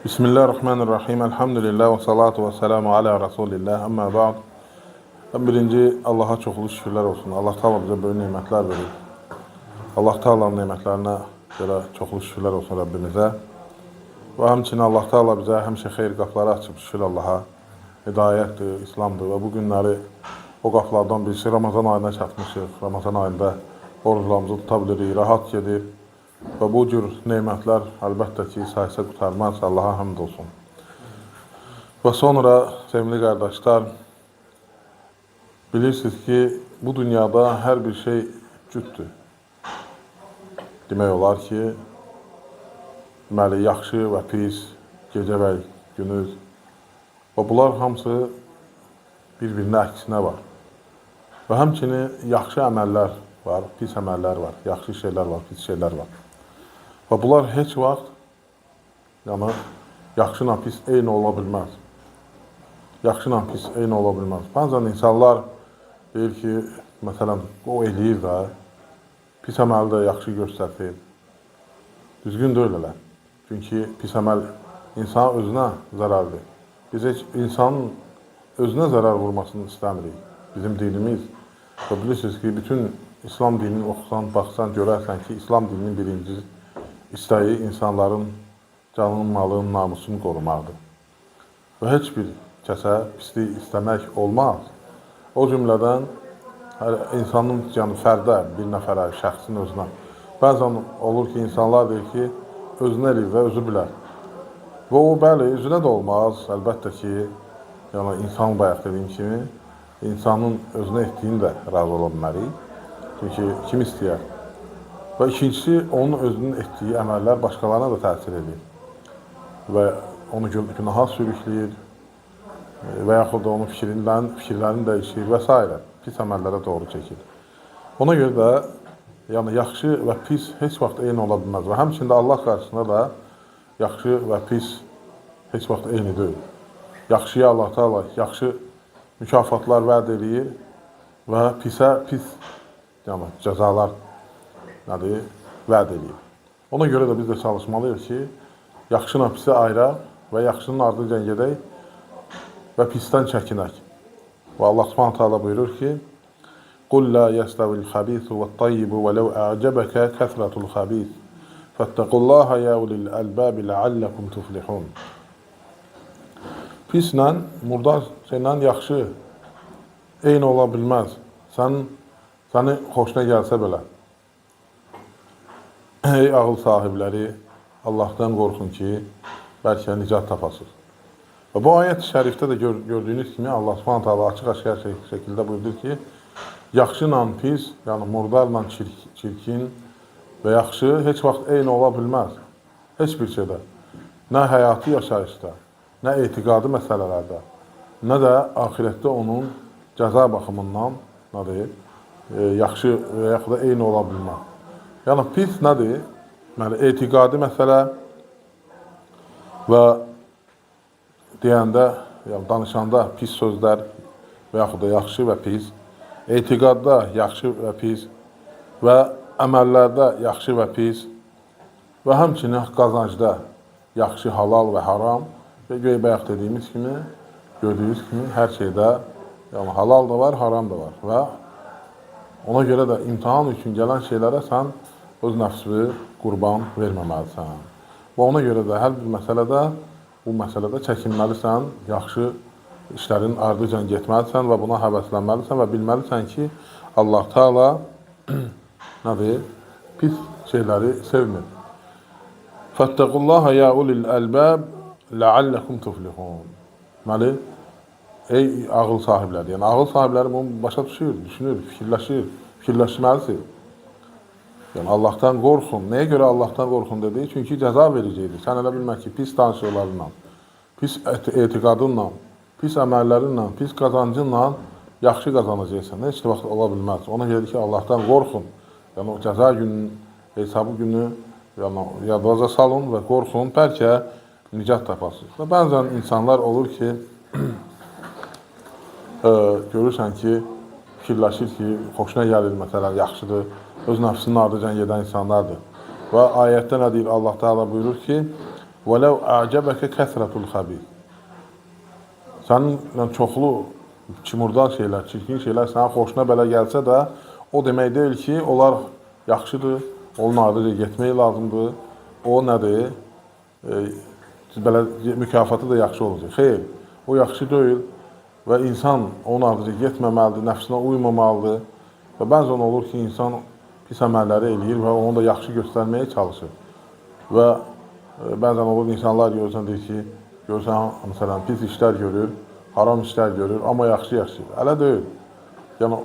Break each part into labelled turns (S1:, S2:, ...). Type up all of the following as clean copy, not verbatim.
S1: Bismillahirrahmanirrahim. Elhamdülillah ve salatu ve selamu ala Resulillah. Amma ba'd. Birinci Allah'a çoxlu şükürlər olsun. Allah Teala bizə böyük nemətlər verir. Allah Teala'nın nemətlərinə görə çoxlu şükürlər olsun Rəbbimizə. Və həmçinin Allah Teala bizə həmişə xeyir qapıları açıb, şükür Allaha. Hidayətdir, İslamdır və bu günləri o qapılardan birisi Ramazan ayına çatmışıq. Ramazan ayında oruclarımızı tuta bilirik, rahat gedir. Və bu cür nemətlər əlbəttə ki, sayısa qutarmaz, Allaha həmd olsun. Və sonra, sevgili qardaşlar, bilirsiniz ki, bu dünyada hər bir şey cüddür. Demək olar ki, deməli, yaxşı və pis, gecə və günüz və bunlar hamısı bir-birinin əksinə var. Və həmçinin yaxşı əməllər var, pis əməllər var, yaxşı şeylər var, pis şeylər var. Və bunlar heç vaxt, yəni, yaxşı ilə pis eyni ola bilməz. Yaxşı ilə pis eyni ola bilməz. Bəzən insanlar deyir ki, məsələn, o eləyir də, pis əməli də yaxşı göstərir. Düzgün deyil elə. Çünki pis əməl insan özünə zərardır. Biz heç insanın özünə zərar vurmasını istəmirik. Bizim dinimiz. Və bilirsiniz ki, bütün İslam dinini oxusan, baxsan, görərsən ki, İslam dininin birinci istəyi insanların canının, malının, namusunu qorumaqdır. Və heç bir kəsə pislik istəmək olmaz. O cümlədən insanın, yəni fərdə, bir nəfərə, şəxsin özünə. Bəzən olur ki, insanlar deyir ki, özünə eləyir və özü bilər. Və o, bəli, üzünə də olmaz. Əlbəttə ki, yəni insan bayaq dediyim kimi, insanın özünə etdiyini də razı ola bilmərik. Çünki kim istəyər? Və ikincisi, onun özünün etdiyi əməllər başqalarına da təsir edir. Və onu günaha sürükləyir və yaxud da onun fikirlərini dəyişir və s. Pis əməllərə doğru çəkir. Ona görə də yəni, yaxşı və pis heç vaxt eyni ola bilməz. Və həmçində Allah qarşısında da yaxşı və pis heç vaxt eyni deyil. Yaxşıya Allah Teala yaxşı mükafatlar vəd edir və pisə pis yəni, cəzalar vəd edir. Ona görə də biz də çalışmalıyıq ki, yaxşı ilə pisi ayıraq və yaxşının ardınca gedək və pisdən çəkinək. Və Allah Subhanahu Teala buyurur ki, قُلْ لَا يَسْتَوِ الْخَبِيثُ وَالطَّيِّبُ وَلَوْ أَعْجَبَكَ كَثْرَةُ الْخَبِيثِ فَاتَّقُوا اللَّهَ يَا أُولِي الْأَلْبَابِ لَعَلَّكُمْ تُفْلِحُونَ. Pislə, murdar şeylə yaxşı eyni ola bilməz. Səni xoşuna gəlsə belə. Ey ağıl sahibləri, Allahdan qorxun ki, bəlkə nicat tapasınız. Və bu ayət-i şərifdə də gördüyünüz kimi Allah Subhanahu Taala açıq-aşkar şəkildə buyurdur ki, yaxşı ilə pis, yəni murdarla çirkin və yaxşı heç vaxt eyni ola bilməz. Heç bir şeydə. Nə həyatı yaşayışda, nə etiqadi məsələlərdə, nə də axirətdə onun cəza baxımından yaxşı və yaxud da eyni ola bilməz. Yəni, pis nədir? Yəni, etiqadi məsələ və deyəndə, yəni, danışanda pis sözlər və yaxud da yaxşı və pis, etiqadda yaxşı və pis və əməllərdə yaxşı və pis və həmçinin qazancda yaxşı, halal və haram və bayaq dediyimiz kimi, gördüyünüz kimi hər şeydə yəni, halal da var, haram da var və ona görə də imtihan üçün gələn şeylərə sən öz nəfsini qurban verməməlisən. Və ona görə də hər bir məsələdə, bu məsələdə çəkinməlisən, yaxşı işlərin ardıcan getməlisən və buna həvəslənməlisən və bilməlisən ki, Allah Teala nədir? Pis şeyləri sevmir. Fəttəqullaha ya ulil əlbəb ləalləkum tuflihun. Deməli, ey ağıl sahibləri, yəni ağıl sahibləri bunu başa düşür, düşünür, fikirləşməlisiniz. Yəni, Allahdan qorxun. Nəyə görə Allahdan qorxun dedi? Çünki cəza verəcəkdir. Sən elə bilmək ki, pis danışıqlarınla, pis etiqadınla, pis əməllərinlə, pis qazancınla yaxşı qazanacaqsan. Heç vaxt ola bilməz. Ona görə ki, Allahdan qorxun. Yəni, o cəza gününün, hesabı günü yəni, yadınıza salın və qorxun, bəlkə nicat tapasınız. Və bəzən insanlar olur ki, görürsən ki, fikirləşir ki, xoşuna gəlir, məsələn, yaxşıdır, öz nəfsinin ardıcan gedən insanlardır. Və ayətdə nə deyir? Allah Teala buyurur ki, وَلَوْ أَعْجَبَكَ كَثْرَةُ الْخَبِيثِ. Sənin çoxlu çimurdan şeylər, çirkin şeylər sənin xoşuna belə gəlsə də, o demək deyil ki, onlar yaxşıdır, onun ardıca getmək lazımdır. O nədir? Belə mükafatı da yaxşı olacaq. Xeyr, o yaxşı deyil və insan onun ardıca getməməlidir, nəfsinə uymamalıdır. Və bəzən olur ki, insan pis əməlləri eləyir və onu da yaxşı göstərməyə çalışır. Və bəzən olur insanlar görürsən, deyir ki, görürsən, məsələn, pis işlər görür, haram işlər görür, amma yaxşı yaşayır. Elə deyil. Yəni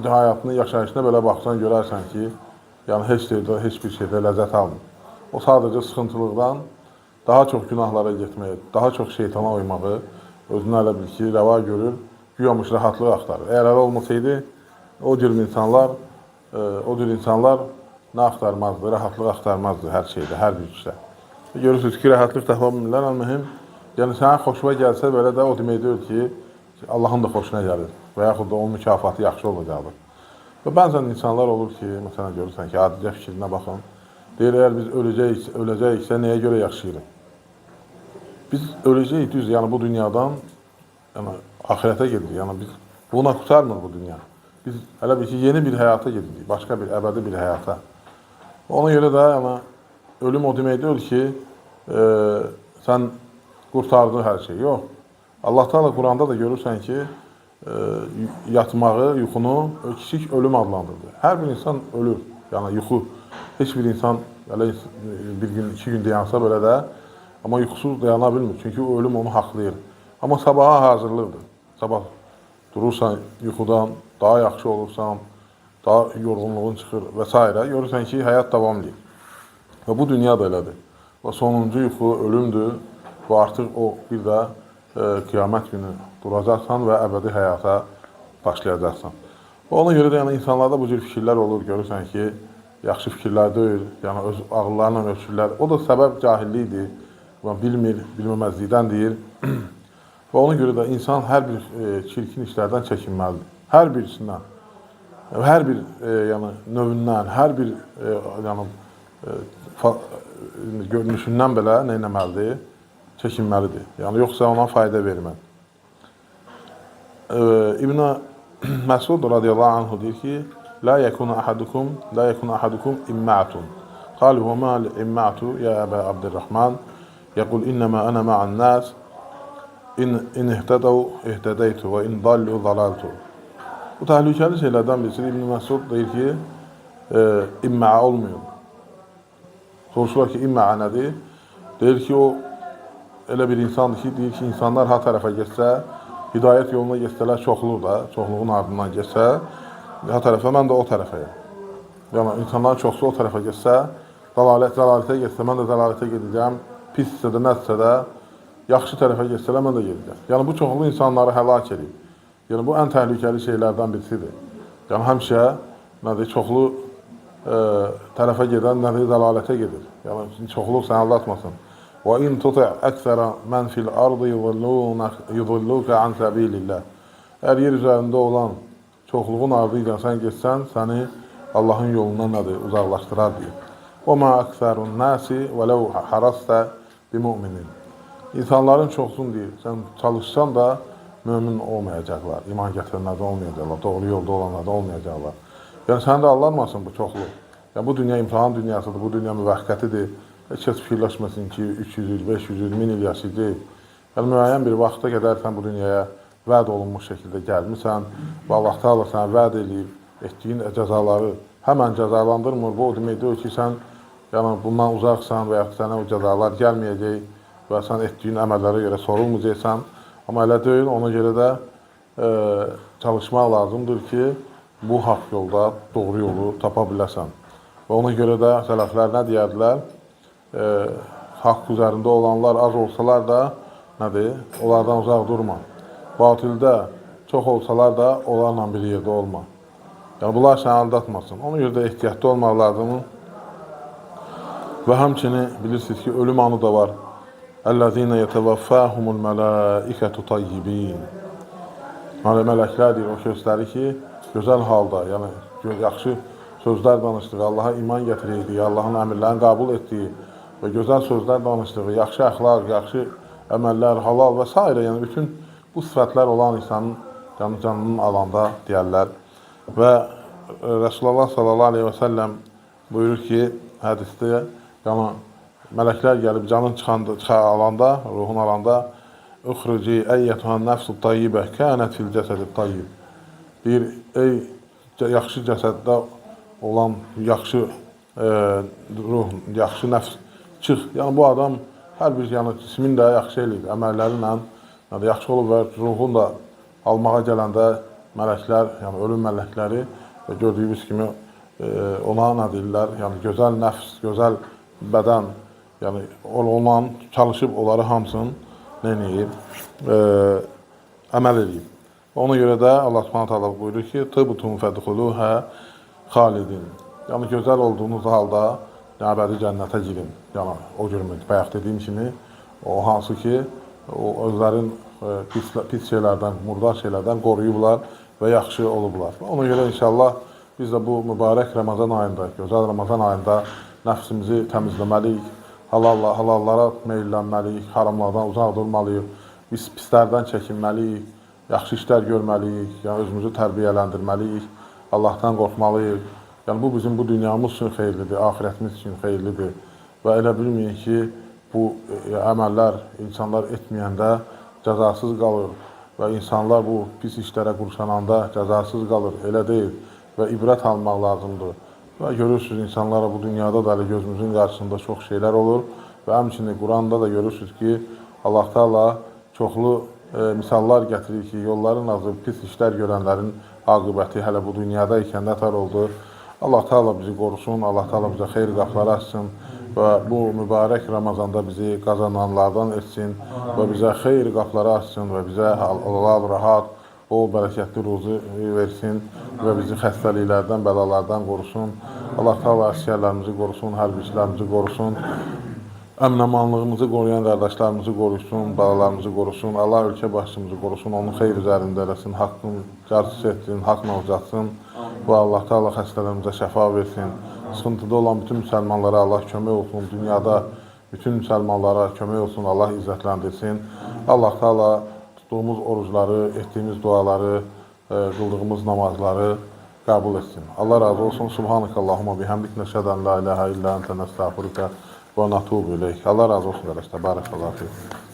S1: həyatının yaşayışına belə baxsan, görərsən ki, yəni heç bir şeydə ləzzət almır. O sadəcə sıxıntılıqdan daha çox günahlara getməyi, daha çox şeytana uymağı, özünü elə bil ki, rəva görür, güyamış rahatlıq axtarır. Əgər elə olmasaydı, o cür insanlar nə axtarmazdı, rahatlıq axtarmazdı hər şeydə, hər bir işdə. Görürsünüz ki, rahatlıq tapa bilmirlər, mühüm. Yəni, sənə xoşuna gəlsə, belə də o demək deyil ki, Allahın da xoşuna gəlir və yaxud da onun mükafatı yaxşı olacaqdır. Və bəzən insanlar olur ki, məsələn, görürsən ki, adicə fikrinə baxın, deyir, əgər biz öləcəksə, nəyə görə yaşayırıq? Biz öləcəyik, düz, yəni bu dünyadan axirətə gedirik, yəni biz buna qutarmır bu dünya. Biz elə bir ki, yeni bir həyata gedirik, başqa bir, əbədi bir həyata. Ona görə də ölüm o demək deyil ki, sən qurtardın hər şey. Yox. Allah Teala Quranda da görürsən ki, yatmağı, yuxunu kiçik ölüm adlandırdı. Hər bir insan ölür. Yəni yuxu, heç bir insan bir gün, 2 gün dayansa belə də, amma yuxusuz dayana bilmir. Çünki o ölüm onu haqlayır. Amma sabaha hazırlıqdır. Sabah durursan yuxudan, daha yaxşı olursan, daha yorğunluğun çıxır və s. Görürsən ki, həyat davam edir. Və bu dünya da elədir. Və sonuncu yuxu ölümdür və artıq o bir də qiyamət günü duracaqsan və əbədi həyata başlayacaqsan. Və ona görə də insanlarda bu cür fikirlər olur, görürsən ki, yaxşı fikirlər deyil, yəni öz ağıllarla ölçürlər. O da səbəb cahillikdir, bilmir, bilməməzlikdən deyir. Və ona görə də insan hər bir çirkin işlərdən çəkinməlidir. Hər birisindən, hər bir növündən, hər bir görünüşündən belə nə etməlidir? Çəkinməlidir. Yəni, yoxsa ona fayda verməz. İbn Məsud radiyallahu anhu deyir ki, La yekun ahadukum imma'atun. Qalu, və mə imma'atu, ya Əbə Abdurrahman, yəqul, innəmə ənə ma'an nəs, in ihtədəv, ihtədəytu, və in dallu, dalaltu. Bu təhlükəli şeylərdən birisi İbn Məsud deyir ki, imma'a olmuyor. Soruşurlar ki, imma'a nədir? Deyir ki, o elə bir insandır ki, deyir ki, insanlar ha tərəfə getsə, hidayət yoluna getsələr çoxluq da, çoxluğun ardından getsə, ha tərəfə, mən də o tərəfəyəm. Yəni, insanların çoxsu o tərəfə getsə, zəlalətə getsə, mən də zəlalətə gedəcəm, pissə də, nəsə də, yaxşı tərəfə getsələr, mən də gedəcəm. Yəni, bu çoxlu insanları həlak edir. Yəni, bu ən təhlükəli şeylərdən birisidir. Yəni, həmişə, çoxlu tərəfə gedən, zəlalətə gedir. Yəni, çoxluq səni aldatmasın. وَاِنْ تُطِعْ أَكْثَرَ مَنْ فِي الْأَرْضِ يُضِلُّكَ عَنْ سَبِيلِ اللّٰهِ. Əgər yer üzərində olan çoxluğun ardıyla sən getsən, səni Allahın yolundan uzaqlaşdırar deyir. وَمَا أَكْثَرُ النَّاسِ وَلَوْ حَرَسْتَ بِمُؤْمِنٍ. İnsanların çoxsun deyir, sən çalışsan da mömin olmayacaqlar, iman gətirənlərdə olmayacaqlar, doğru yolda olanlarda olmayacaqlar. Yəni, sən də allanmasın bu çoxluq. Yəni, bu dünya imtihan dünyasıdır, bu dünya müvəqqətidir. Heç kəs fikirləşməsin ki, 300 il, 500 il, 1000 il yaşayacaq. Yəni, müəyyən bir vaxta qədər sən bu dünyaya vəd olunmuş şəkildə gəlmirsən və Allah Teala sənə vəd edib, etdiyin cəzaları həmən cəzalandırmır. Bu, o demək deyil ki, sən bundan uzaqsan və ya sənə o cəzalar gəlməyəcək və sən etdiyin əməllərə görə sorulmayacaqsan. Amma elə deyil, ona görə də çalışmaq lazımdır ki, bu haqq yolda doğru yolu tapa biləsən. Və ona görə də sələflər nə deyərdilər? Haqq üzərində olanlar az olsalar da, onlardan uzaq durma. Batildə çox olsalar da, onlarla bir yerdə olma. Yəni, bunlar səni aldatmasın. Ona görə də ehtiyatlı olmaq lazımdır. Və həmçinin bilirsiniz ki, ölüm anı da var. Əl-ləzinə yətəvəffəhumul mələikətü tayyibin. Mələklər deyir, o sözləri ki, gözəl halda, yəni yaxşı sözlər danışdığı, Allaha iman gətirəydik, Allahın əmirlərini qəbul etdiyi və gözəl sözlər danışdığı, yaxşı əxlaq, yaxşı əməllər, halal və s. yəni bütün bu sifətlər olan insanın canının alanda deyərlər. Və Resulullah sallallahu aleyhi və səlləm buyurur ki, hədisdə, yəni mələklər gəlib canın alanda, ruhun alanda, "Uxruci əyyətuhan nəfsu tayyibə kənət fil cəsədi tayyib." Deyir, ey yaxşı cəsəddə olan yaxşı ruh, yaxşı nəfs çıx. Yəni bu adam hər bir cismin də yaxşı eləyib, əməllərlə yaxşı olub və ruhun da almağa gələndə mələklər, yəni ölüm mələkləri və gördüyümüz kimi ona nə deyirlər, yəni gözəl nəfs, gözəl bədən, yəni ondan çalışıb onları hamısını nə eləyib, əməl eləyib. Ona görə də Allah Subhanahu taala buyurur ki, "Tibtum fədxuluhə xalidin." Yəni gözəl olduğunuz halda əbədi cənnətə girin. Yəni o cürmü bayaq dediyim kimi, o hansı ki, o özlərin pis şeylərdən, murdar şeylərdən qoruyublar və yaxşı olublar. Ona görə inşallah biz də bu mübarək Ramazan ayında, gözəl Ramazan ayında nəfsimizi təmizləməliyik, halallara meyllənməliyik, haramlardan uzaq durmalıyıq, biz pislərdən çəkinməliyik, yaxşı işlər görməliyik, yəni özümüzü tərbiyələndirməliyik, Allahdan qorxmalıyıq. Yəni bu bizim bu dünyamız üçün xeyirlidir, axirətimiz üçün xeyirlidir və elə bilməyin ki, bu əməllər insanlar etməyəndə cəzasız qalır və insanlar bu pis işlərə qurşananda cəzasız qalır, elə deyil və ibrət almaq lazımdır. Və görürsünüz, insanlara bu dünyada da gözümüzün qarşısında çox şeylər olur və həmçinin Quranda da görürsünüz ki, Allah Teala çoxlu misallar gətirir ki, yolların azı pis işlər görənlərin aqibəti hələ bu dünyada ikən nətər oldu. Allah Teala bizi qorusun, Allah Teala bizə xeyir qapıları açsın və bu mübarək Ramazanda bizi qazananlardan etsin və bizə xeyir qapıları açsın və bizə halal, rahat, bol bərəkətli ruzu versin və bizi xəstəliklərdən, bəlalardan qorusun. Allah Teala əsgərlərimizi qorusun, hərbiçilərimizi qorusun. Əmin-amanlığımızı qoruyan qardaşlarımızı qorusun, balalarımızı qorusun. Allah ölkə başçımızı qorusun, onun xeyr üzərində eləsin, haqqın carçı etsin, haqla uzatsın. Və Allah Teala xəstələrimizə şəfa versin. Sıxıntıda olan bütün müsəlmanlara Allah kömək olsun. Dünyada bütün müsəlmanlara kömək olsun, Allah izzətləndirsin. Allah Teala tutduğumuz orucları, etdiyimiz duaları, qıldığımız namazları qəbul etsin. Allah razı olsun. Subhanakallahumma bihamdik nəşhədən la ilahə illə əntə nəstəğfiruka və natubu ileyk. Allah razı olsun qardaşlar. Barakallahu fik.